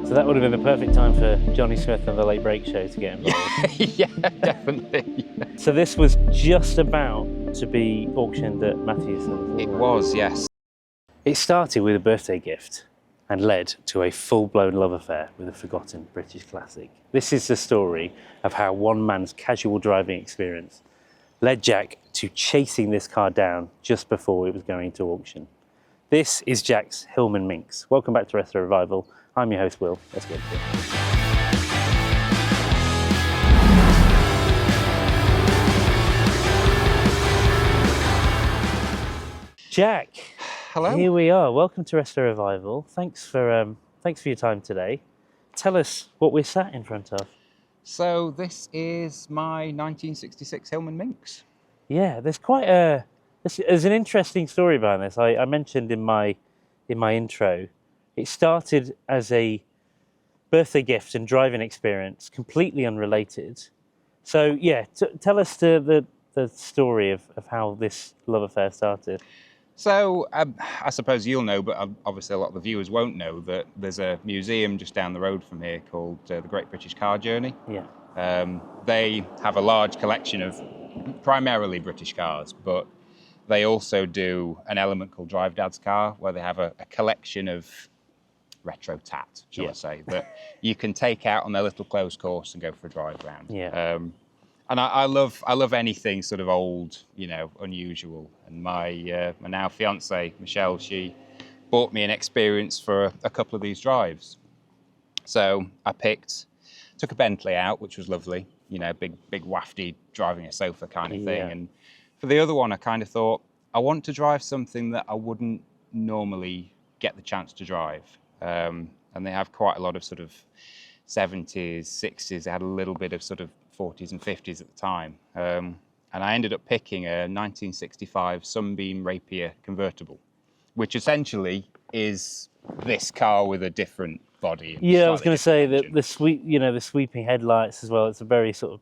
So that would have been the perfect time for Johnny Smith and the Late Break Show to get involved. Yeah, definitely. So this was just about to be auctioned at Matthewson's. It was, yes. It started with a birthday gift and led to a full-blown love affair with a forgotten British classic. This is the story of how one man's casual driving experience led Jack to chasing this car down just before it was going to auction. This is Jack's Hillman Minx. Welcome back to Resto Revival. I'm your host, Will. Let's get into it. Jack, hello. Here we are. Welcome to Resto Revival. Thanks for your time today. Tell us what we're sat in front of. So this is my 1966 Hillman Minx. Yeah, there's there's an interesting story behind this. I mentioned in my intro, it started as a birthday gift and driving experience, completely unrelated. So yeah, tell us the story of how this love affair started. So I suppose you'll know, but obviously a lot of the viewers won't know, that there's a museum just down the road from here called the Great British Car Journey. Yeah. They have a large collection of primarily British cars, but they also do an element called Drive Dad's Car, where they have a collection of retro tat, shall I say, that you can take out on their little closed course and go for a drive round. Yeah. And I love anything sort of old, unusual. And my now fiance Michelle, she bought me an experience for a couple of these drives. So I took a Bentley out, which was lovely, big wafty driving a sofa kind of thing. Yeah. And for the other one, I kind of thought I want to drive something that I wouldn't normally get the chance to drive. And they have quite a lot of sort of 70s, 60s. They had a little bit of sort of 40s and 50s at the time. And I ended up picking a 1965 Sunbeam Rapier convertible, which essentially is this car with a different body. And yeah, I was going to say that engine. the sweeping headlights as well. It's a very sort of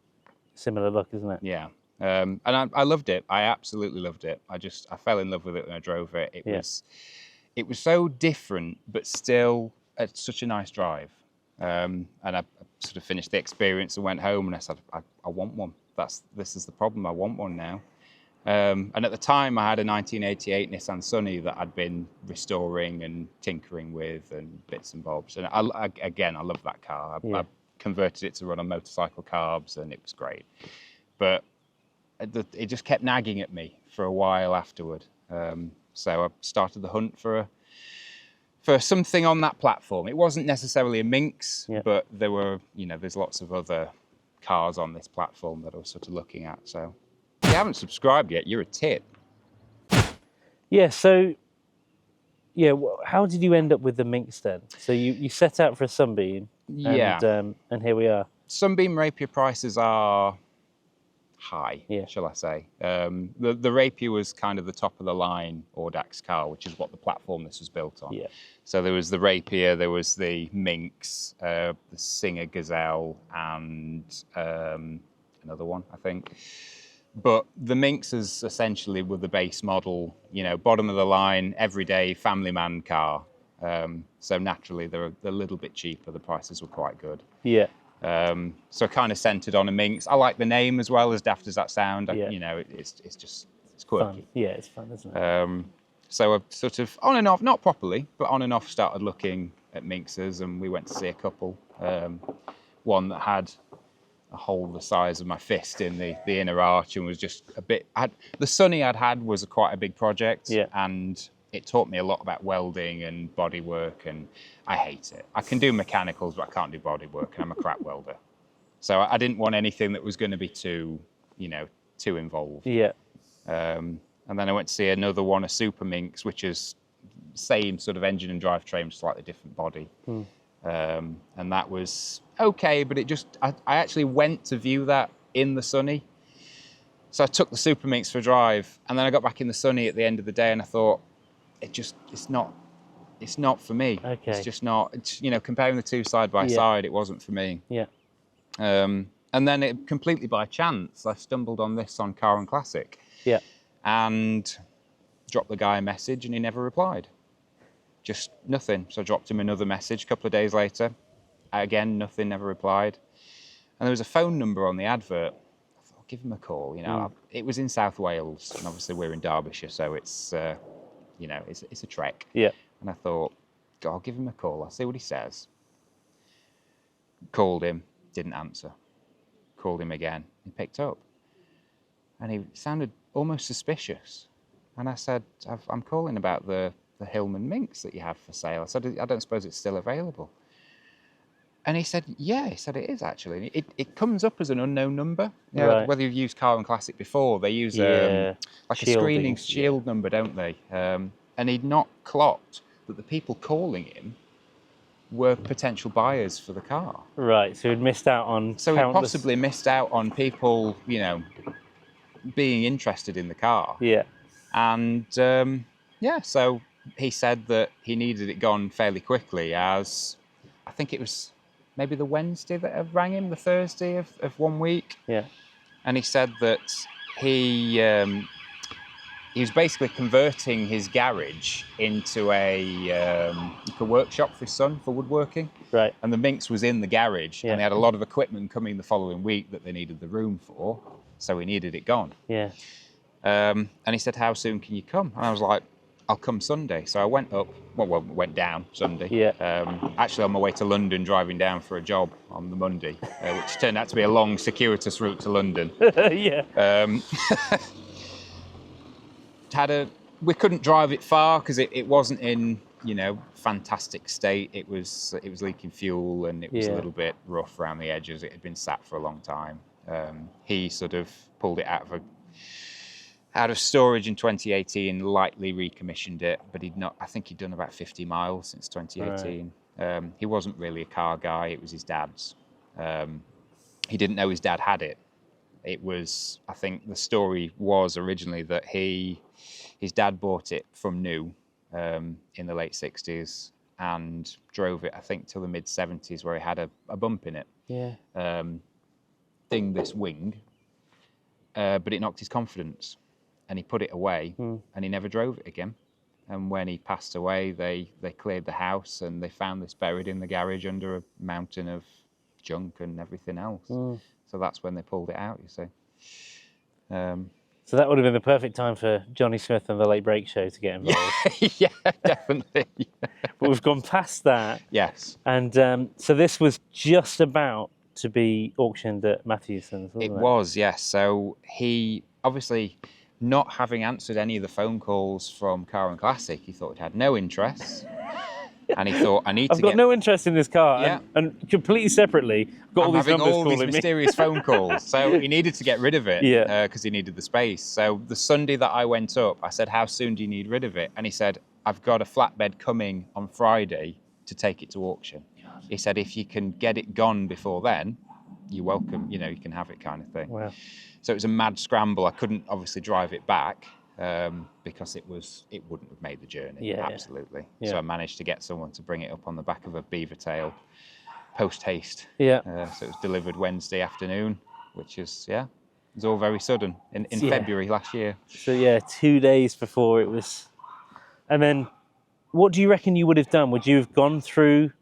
similar look, isn't it? Yeah. And I loved it. I absolutely loved it. I fell in love with it when I drove it. It was so different, but still such a nice drive. And I sort of finished the experience and went home and I said, I want one. This is the problem. I want one now. And at the time I had a 1988 Nissan Sunny that I'd been restoring and tinkering with and bits and bobs. And I love that car. I converted it to run on motorcycle carbs and it was great. But it just kept nagging at me for a while afterward. So I started the hunt for something on that platform. It wasn't necessarily a Minx, but there were, there's lots of other cars on this platform that I was sort of looking at. So if you haven't subscribed yet, you're a tit. Yeah, so, how did you end up with the Minx then? So you set out for a Sunbeam, and here we are. Sunbeam Rapier prices are high, shall I say. The Rapier was kind of the top of the line Audax car, which is what the platform this was built on. Yeah. So there was the Rapier, there was the Minx, the Singer Gazelle, and another one, I think. But the Minx is essentially with the base model, bottom of the line, everyday family man car. So naturally they're a little bit cheaper. The prices were quite good. Yeah. So kind of centered on a Minx. I like the name as well, as daft as that sound. It's quirky. Fun. Yeah, it's fun, isn't it? So I've sort of on and off, not properly, but on and off started looking at Minxes, and we went to see a couple. One that had a hole the size of my fist in the inner arch and was just a bit. The Sunny I'd had was quite a big project, and it taught me a lot about welding and body work, and I hate it. I can do mechanicals, but I can't do body work, and I'm a crap welder. So I didn't want anything that was going to be too involved. Yeah. And then I went to see another one, a Super Minx, which is same sort of engine and drivetrain, slightly different body. And that was okay, but I actually went to view that in the Sunny. So I took the Super Minx for a drive, and then I got back in the Sunny at the end of the day, and I thought, it's not for me. Okay. It's just not. Comparing the two side by side, it wasn't for me. Yeah. And then it completely by chance, I stumbled on this on Car and Classic. Yeah. And dropped the guy a message, and he never replied. Just nothing. So I dropped him another message a couple of days later. Again, nothing, never replied. And there was a phone number on the advert. I thought, I'll give him a call. You know, it was in South Wales, and obviously we're in Derbyshire, so it's, you know, it's a trek. Yeah. And I thought, God, I'll give him a call. I'll see what he says. Called him, didn't answer. Called him again, he picked up. And he sounded almost suspicious. And I said, I'm calling about the Hillman Minx that you have for sale. I said, I don't suppose it's still available. And he said, yeah, he said it is actually. It comes up as an unknown number. You know, Right. whether you've used Car and Classic before, they use like a screening shield number, don't they? And he'd not clocked that the people calling him were potential buyers for the car. Right, so he'd missed out on So he possibly missed out on people, you know, being interested in the car. Yeah. And yeah, so he said that he needed it gone fairly quickly, as I think it was maybe the Wednesday that I rang him, the Thursday of 1 week. Yeah. And he said that he was basically converting his garage into a workshop for his son for woodworking. Right. And the Minx was in the garage, and they had a lot of equipment coming the following week that they needed the room for, so he needed it gone. Yeah. And he said, how soon can you come? And I was like, I'll come Sunday. So I went up, went down Sunday. Yeah. Actually on my way to London, driving down for a job on the Monday, which turned out to be a long, circuitous route to London. Yeah. We couldn't drive it far because it wasn't in, you know, fantastic state. It was leaking fuel, and it was a little bit rough around the edges. It had been sat for a long time. He sort of pulled it out of storage in 2018, lightly recommissioned it, but I think he'd done about 50 miles since 2018. Right. He wasn't really a car guy, it was his dad's. He didn't know his dad had it. It was, I think the story was originally that his dad bought it from new in the late 60s and drove it, I think, till the mid 70s, where he had a bump in it. Yeah. Dinged this wing, but it knocked his confidence. And he put it away, and he never drove it again. And when he passed away, they cleared the house, and they found this buried in the garage under a mountain of junk and everything else. So that's when they pulled it out, you see. So that would have been the perfect time for Johnny Smith and the Late Break Show to get involved. Yeah, definitely. But we've gone past that. Yes. And so this was just about to be auctioned at Matthewson's, wasn't it? It was, yes. So he obviously, not having answered any of the phone calls from Car and Classic, he thought it had no interest. And he thought, I've got no interest in this car. Yeah. And completely separately, got all these numbers calling me. I'm having all these mysterious phone calls. So he needed to get rid of it because he needed the space. So the Sunday that I went up, I said, how soon do you need rid of it? And he said, I've got a flatbed coming on Friday to take it to auction. God. He said, if you can get it gone before then, you're welcome. You know, you can have it, kind of thing. Wow. So it was a mad scramble. I couldn't obviously drive it back because it wouldn't have made the journey. Absolutely. Yeah. So I managed to get someone to bring it up on the back of a beaver tail post haste. Yeah. So it was delivered Wednesday afternoon, which is, it was all very sudden in February last year. So 2 days before it was. And then what do you reckon you would have done? Would you have gone through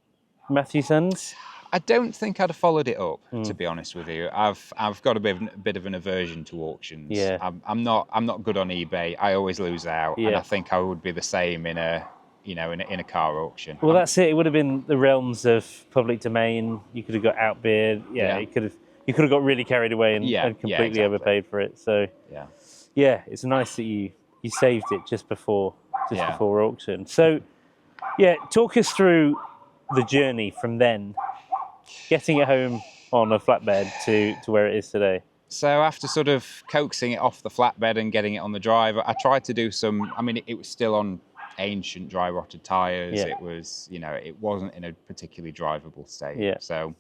Matthewson's? I don't think I'd have followed it up, to be honest with you. I've got a bit of an aversion to auctions. Yeah. I'm not good on eBay. I always lose out, and I think I would be the same in a car auction. Well, that's it. It would have been the realms of public domain. You could have got outbid. You could have got really carried away and completely overpaid for it. So it's nice that you saved it just before auction. So talk us through the journey from then, getting it home on a flatbed to where it is today. So after sort of coaxing it off the flatbed and getting it on the drive, I tried to do some, it was still on ancient dry rotted tyres. It was, it wasn't in a particularly drivable state. So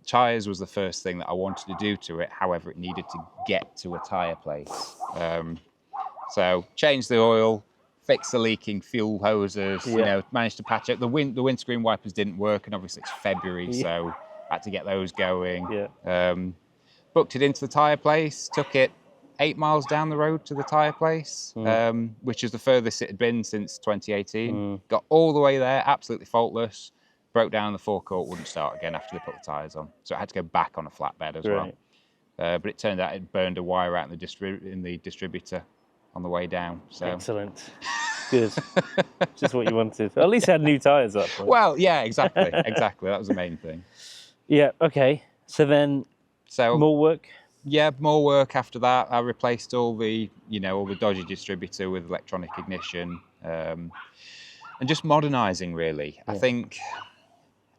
tyres was the first thing that I wanted to do to it. However, it needed to get to a tyre place. So changed the oil, fixed the leaking fuel hoses, managed to patch it. The windscreen wipers didn't work, and obviously it's February, so I had to get those going. Booked it into the tyre place, took it 8 miles down the road to the tyre place, which is the furthest it had been since 2018. Got all the way there, absolutely faultless. broke down, the forecourt wouldn't start again after they put the tyres on. So I had to go back on a flatbed as well. But it turned out it burned a wire out in the distributor on the way down. So excellent. Good. Just what you wanted. At least it had new tyres up. Right? Well, yeah, exactly. Exactly. That was the main thing. Yeah, okay. So then more work? Yeah, more work after that. I replaced all the dodgy distributor with electronic ignition, and just modernising really. Yeah. I think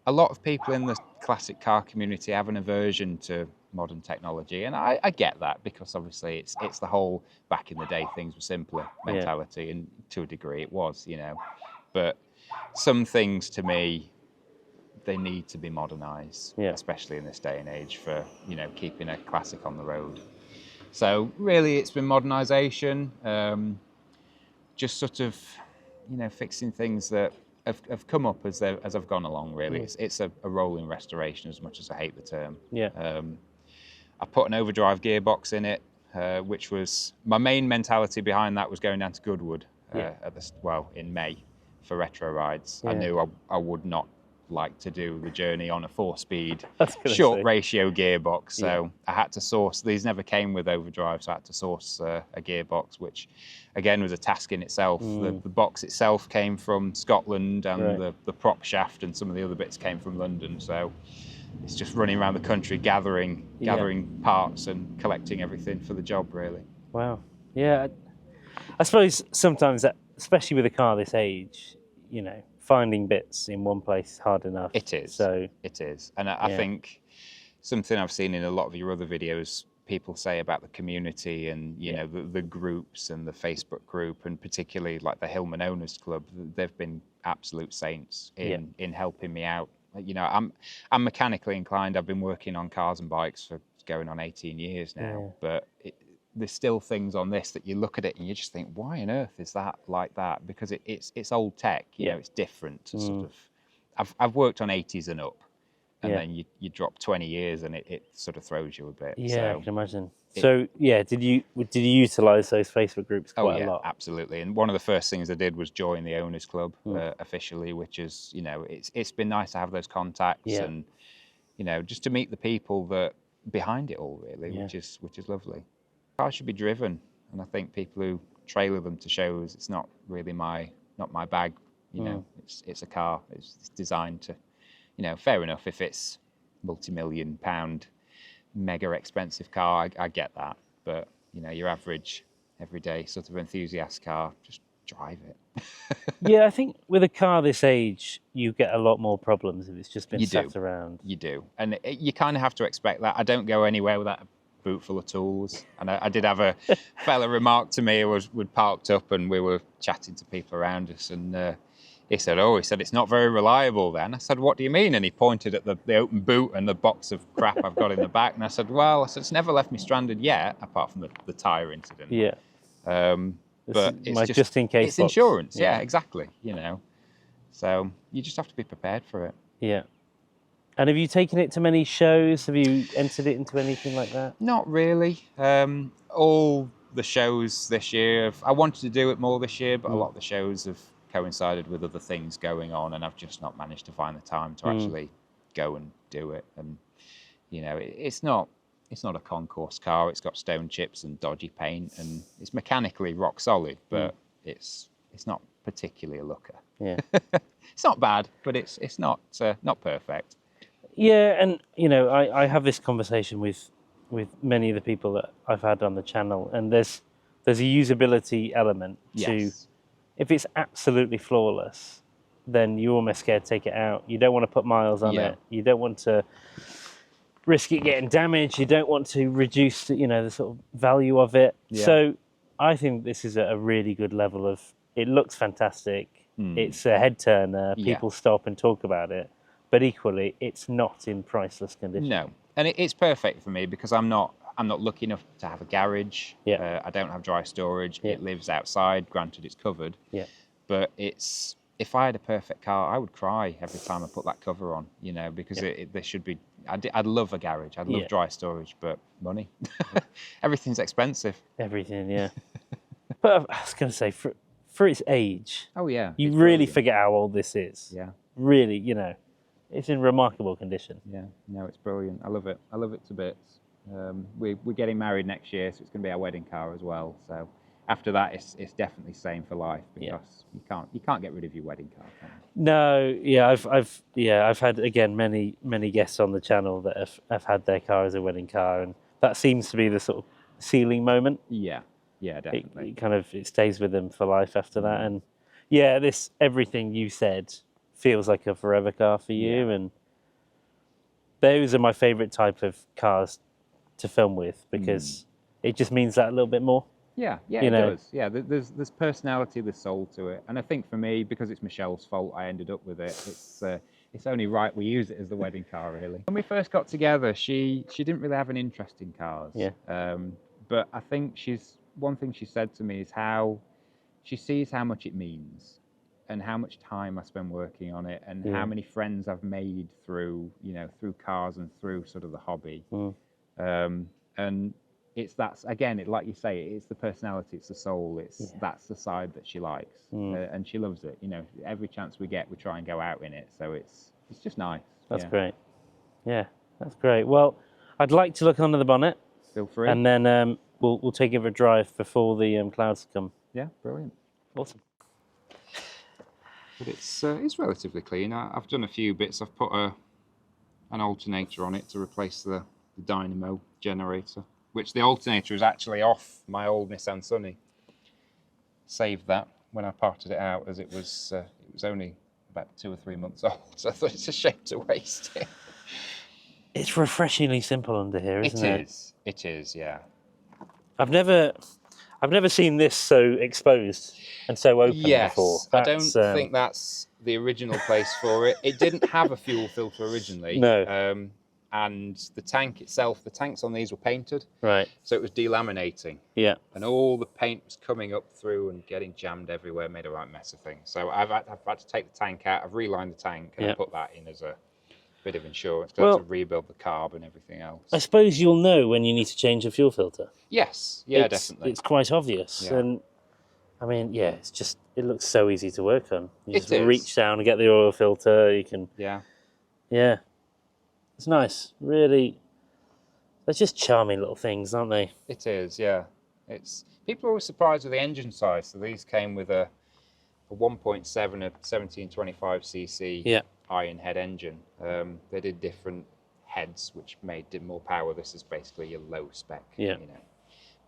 a lot of people in the classic car community have an aversion to modern technology, and I get that, because obviously it's the whole back in the day things were simpler mentality, and to a degree it was, but some things to me, they need to be modernised, especially in this day and age, for keeping a classic on the road. So really it's been modernisation, just sort of fixing things that have come up as I've gone along really. It's a rolling restoration, as much as I hate the term. I put an overdrive gearbox in it, which was my main mentality behind that, was going down to Goodwood in May for retro rides. I knew I would not like to do the journey on a 4-speed short ratio gearbox, so I had to source. These never came with overdrive, so I had to source a gearbox, which again was a task in itself. The box itself came from Scotland, and the prop shaft and some of the other bits came from London, so it's just running around the country gathering parts and collecting everything for the job really. Wow. Yeah, I suppose sometimes that, especially with a car this age, finding bits in one place is hard enough. It is. So it is, and I think something I've seen in a lot of your other videos, people say about the community and the groups and the Facebook group, and particularly like the Hillman Owners Club. They've been absolute saints in helping me out. I'm mechanically inclined. I've been working on cars and bikes for going on 18 years now, but there's still things on this that you look at it and you just think, why on earth is that like that? Because it's old tech, it's different to sort of. I've worked on 80s and up, and then you drop 20 years and it sort of throws you a bit. Yeah, so I can imagine. Did you utilise those Facebook groups quite a lot? Absolutely. And one of the first things I did was join the Owners Club officially, which is it's been nice to have those contacts and just to meet the people that behind it all really, which is lovely. Cars should be driven, and I think people who trailer them to shows, it's not really not my bag. It's a car. It's designed to, fair enough if it's multi-million pound, mega expensive car, I get that. But your average, everyday sort of enthusiast car, just drive it. Yeah, I think with a car this age, you get a lot more problems if it's just been sat around. You do, and you kind of have to expect that. I don't go anywhere without a boot full of tools, and I did have a fella remark to me. We'd parked up and we were chatting to people around us, and he said it's not very reliable then. I said, what do you mean? And he pointed at the open boot and the box of crap I've got in the back, and I said, it's never left me stranded yet, apart from the tyre incident. But it's just in case it's box. Insurance. Yeah, exactly. So you just have to be prepared for it. Yeah. And have you taken it to many shows? Have you entered it into anything like that? Not really. All the shows this year, I wanted to do it more this year, but a lot of the shows have coincided with other things going on, and I've just not managed to find the time to actually go and do it. And it's not a concourse car. It's got stone chips and dodgy paint, and it's mechanically rock solid, but it's not particularly a looker. Yeah. It's not bad, but it's not perfect. Yeah, and I have this conversation with many of the people that I've had on the channel, and there's a usability element to. If it's absolutely flawless, then you're almost scared to take it out. You don't want to put miles on it. You don't want to risk it getting damaged. You don't want to reduce the sort of value of it. So I think this is a really good level of. It looks fantastic. It's a head turner. People stop and talk about it. But equally, it's not in priceless condition. No, and it's perfect for me because I'm not lucky enough to have a garage. I don't have dry storage. It lives outside. Granted, it's covered. But if I had a perfect car, I would cry every time I put that cover on. Because there should be. I'd love a garage. I'd love dry storage, but money. Everything's expensive. Everything, yeah. But I was going to say, for its age. Oh yeah. You really forget how old this is. Yeah. Really, it's in remarkable condition. Yeah, no, it's brilliant. I love it. I love it to bits. We're getting married next year, so it's going to be our wedding car as well. So after that, it's definitely same for life, because you can't get rid of your wedding car, can you? No, yeah, I've had again many guests on the channel that have had their car as a wedding car, and that seems to be the sort of ceiling moment. Yeah, definitely. It stays with them for life after that, and yeah, everything you said feels like a forever car for you, and those are my favourite type of cars to film with, because it just means that a little bit more. Yeah, it does. Yeah, there's personality, there's soul to it, and I think for me, because it's Michelle's fault, I ended up with it. It's only right we use it as the wedding car, really. When we first got together, she didn't really have an interest in cars. Yeah. But I think one thing she said to me is how she sees how much it means, and how much time I spend working on it, and how many friends I've made through cars and through sort of the hobby. And like you say, it's the personality, it's the soul, that's the side that she likes, and she loves it. Every chance we get, we try and go out in it, so it's just nice. That's great. Yeah, that's great. Well, I'd like to look under the bonnet. Feel free. And then we'll take it for a drive before the clouds come. Yeah, brilliant. Awesome. But it's relatively clean. I've done a few bits. I've put an alternator on it to replace the dynamo generator, which the alternator is actually off my old Nissan Sunny. Saved that when I parted it out, as it was only about 2 or 3 months old, so I thought it's a shame to waste it. It's refreshingly simple under here, isn't it? It is, yeah. I've never seen this so exposed and so open before. I don't think that's the original place for it. It didn't have a fuel filter originally. No. And the tank itself, the tanks on these were painted. Right. So it was delaminating. Yeah. And all the paint was coming up through and getting jammed everywhere, made a right mess of things. So I've had to take the tank out. I've relined the tank and I put that in as a bit of insurance, because I have to rebuild the carb and everything else. I suppose you'll know when you need to change a fuel filter. Yes, definitely. It's quite obvious. Yeah. And I mean, it looks so easy to work on. You just reach down and get the oil filter. You can. Yeah. It's nice. Really, they're just charming little things, aren't they? It is, yeah. People are always surprised with the engine size. So these came with a 1.7, a 1725cc iron head engine. They did different heads, which did more power. This is basically your low spec.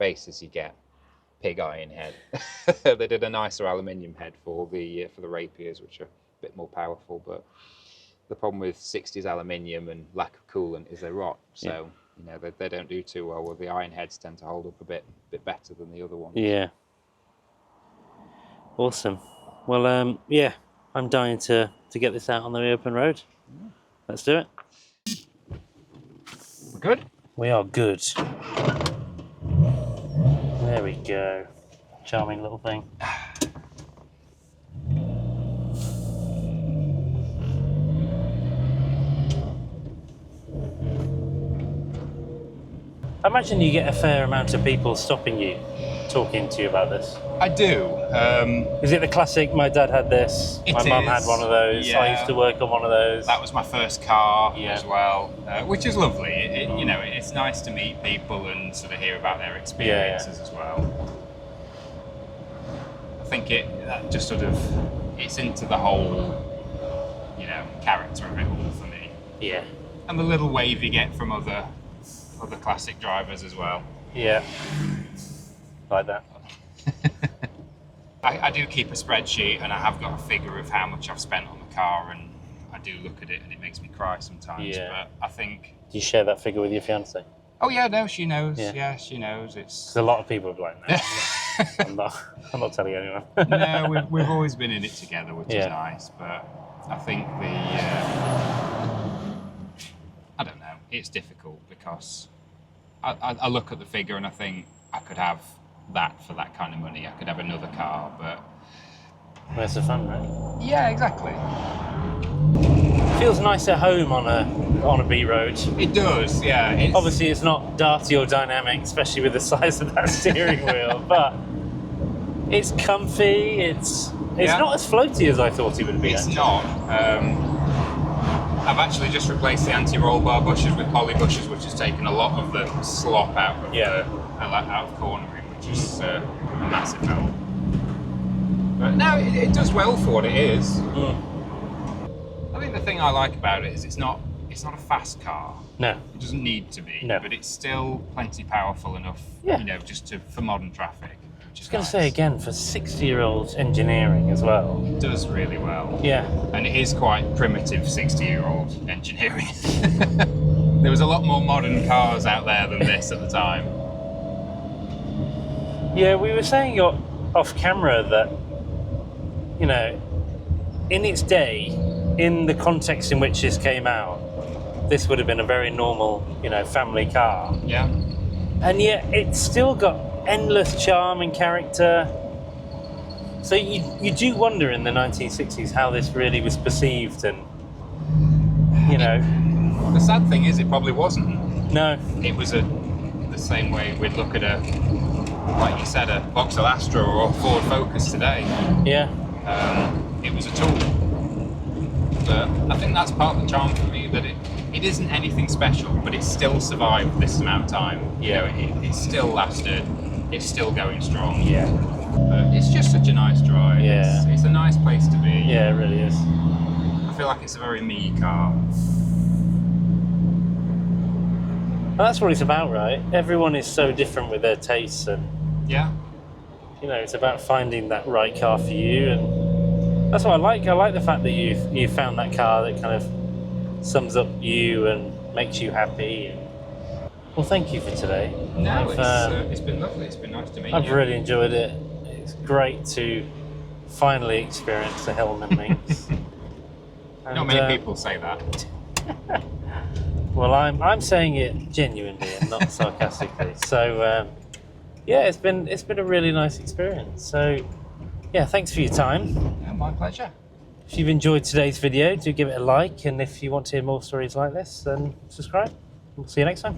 Basis you get pig iron head. They did a nicer aluminium head for the rapiers, which are a bit more powerful, but the problem with 60s aluminium and lack of coolant is they rot. So they don't do too well. Well, the iron heads tend to hold up a bit better than the other ones. Yeah. Awesome. Well, I'm dying to get this out on the open road. Let's do it. We're good? We are good. There we go. Charming little thing. I imagine you get a fair amount of people stopping you, talking to you about this. I do. Is it the classic, my dad had this, my mum had one of those, I used to work on one of those? That was my first car as well, which is lovely. It's nice to meet people and sort of hear about their experiences as well. I think that just sort of, it's into the whole, character of it all for me. Yeah. And the little wave you get from other classic drivers as well. Yeah. Like that. I do keep a spreadsheet, and I have got a figure of how much I've spent on the car, and I do look at it and it makes me cry sometimes. But I think... Do you share that figure with your fiancée? Oh yeah, no, she knows. Yeah, she knows. It's a lot of people are like that. I'm not telling anyone. No, we've always been in it together, which is nice. But I think I don't know. It's difficult because I look at the figure and I think I could have that for that kind of money. I could have another car, but where's the fun, right? Yeah, exactly. Feels nice at home on a B road. It does, yeah. Obviously, it's not darty or dynamic, especially with the size of that steering wheel. But it's comfy. It's not as floaty as I thought it would be. It's not. I've actually just replaced the anti-roll bar bushes with poly bushes, which has taken a lot of the slop out of out of cornering, which is a massive help. But no, it does well for what it is. I think the thing I like about it is it's not a fast car. No. It doesn't need to be. No. But it's still plenty powerful enough, you know, for modern traffic. I was going to say again, for 60-year-old engineering as well. It does really well. Yeah. And it is quite primitive 60-year-old engineering. There was a lot more modern cars out there than this at the time. Yeah, we were saying off camera that, you know, in its day, in the context in which this came out, this would have been a very normal, you know, family car. Yeah. And yet it's still got endless charm and character. So you do wonder in the 1960s how this really was perceived, and, you know. The sad thing is it probably wasn't. No. It was the same way we'd look at like you said, a Vauxhall Astra or a Ford Focus today. Yeah. It was a tool. But I think that's part of the charm for me, that it isn't anything special, but it still survived this amount of time. You know, it still lasted. It's still going strong. Yeah. But it's just such a nice drive. Yeah. It's a nice place to be. Yeah, it really is. I feel like it's a very me car. Well, that's what it's about, right? Everyone is so different with their tastes, and yeah, you know, it's about finding that right car for you, and that's what I like. I like the fact that you've found that car that kind of sums up you and makes you happy. And, well, thank you for today. No, it's been lovely. It's been nice to meet you. I've really enjoyed it. It's great to finally experience the Hillman Minx. Not many people say that. Well, I'm saying it genuinely and not sarcastically. So, yeah, it's been a really nice experience. So, yeah, thanks for your time. Yeah, my pleasure. If you've enjoyed today's video, do give it a like, and if you want to hear more stories like this, then subscribe. We'll see you next time.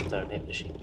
Don't hit the sheet.